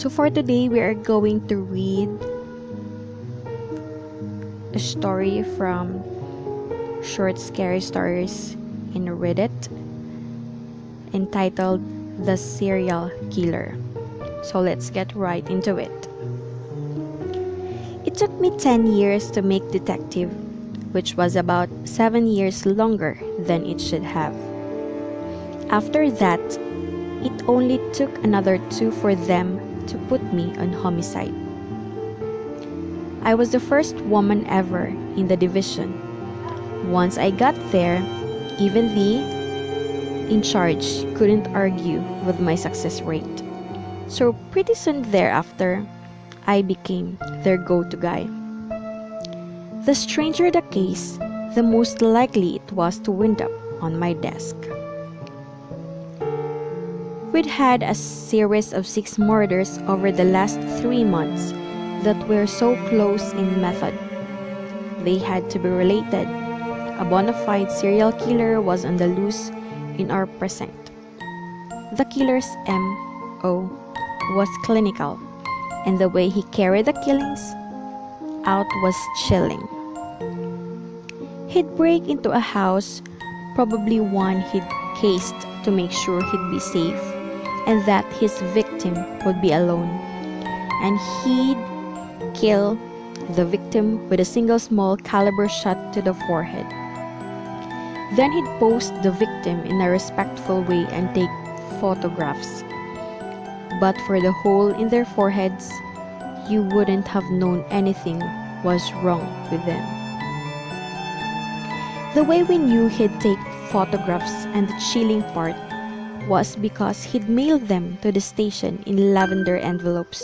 So for today, we are going to read a story from Short Scary Stories in Reddit entitled The Serial Killer. So let's get right into it. It took me 10 years to make detective, which was about 7 years longer than it should have. After that, it only took another 2 for them to put me on homicide. I was the first woman ever in the division. Once I got there, even the in charge couldn't argue with my success rate. So pretty soon thereafter, I became their go-to guy. The stranger the case, the most likely it was to wind up on my desk. We'd had a series of 6 murders over the last 3 months that were so close in method. They had to be related. A bona fide serial killer was on the loose in our precinct. The killer's M.O. was clinical, and the way he carried the killings out was chilling. He'd break into a house, probably one he'd cased to make sure he'd be safe and that his victim would be alone, and he'd kill the victim with a single small caliber shot to the forehead. Then he'd pose the victim in a respectful way and take photographs. But for the hole in their foreheads, you wouldn't have known anything was wrong with them. The way we knew he'd take photographs, and the chilling part was because he'd mail them to the station in lavender envelopes,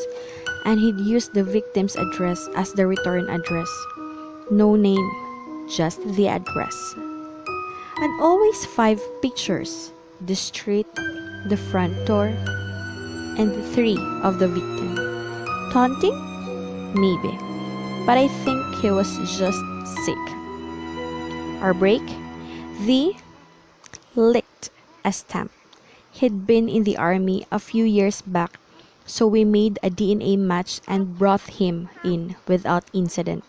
and he'd use the victim's address as the return address. No name, just the address. And always 5 pictures: the street, the front door, and 3 of the victim. Taunting? Maybe. But I think he was just sick. Our break? The licked a stamp. He'd been in the army a few years back, so we made a DNA match and brought him in without incident.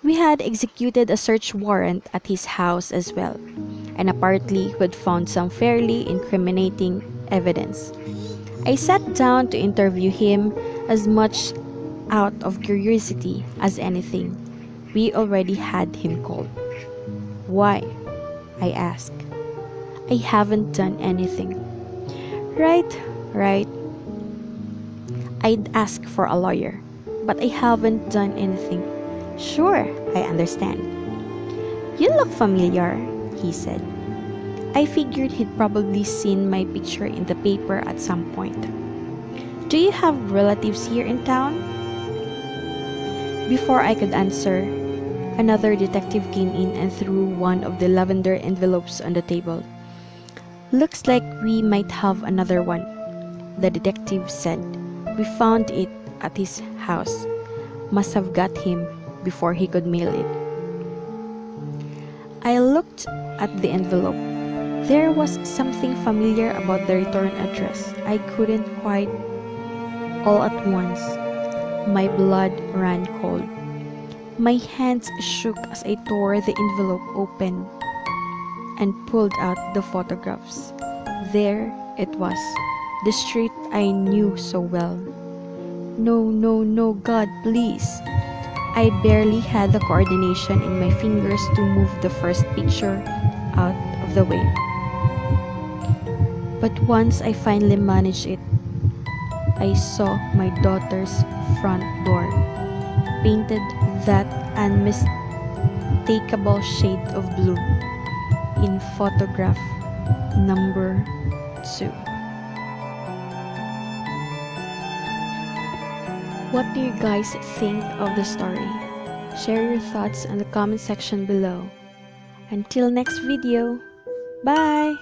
We had executed a search warrant at his house as well, and apparently we'd found some fairly incriminating evidence. I sat down to interview him as much out of curiosity as anything. We already had him called. Why? I asked. I haven't done anything. Right. I'd ask for a lawyer, but I haven't done anything. Sure, I understand. You look familiar, he said. I figured he'd probably seen my picture in the paper at some point. Do you have relatives here in town? Before I could answer, another detective came in and threw one of the lavender envelopes on the table. Looks like we might have another one, the detective said. We found it at his house. Must have got him before he could mail it. I looked at the envelope. There was something familiar about the return address. I couldn't quite. All at once, my blood ran cold. My hands shook as I tore the envelope open and pulled out the photographs. There it was, the street I knew so well. No, God, please. I barely had the coordination in my fingers to move the first picture out of the way. But once I finally managed it, I saw my daughter's front door, painted that unmistakable shade of blue, in photograph number 2. What do you guys think of the story? Share your thoughts in the comment section below. Until next video, bye!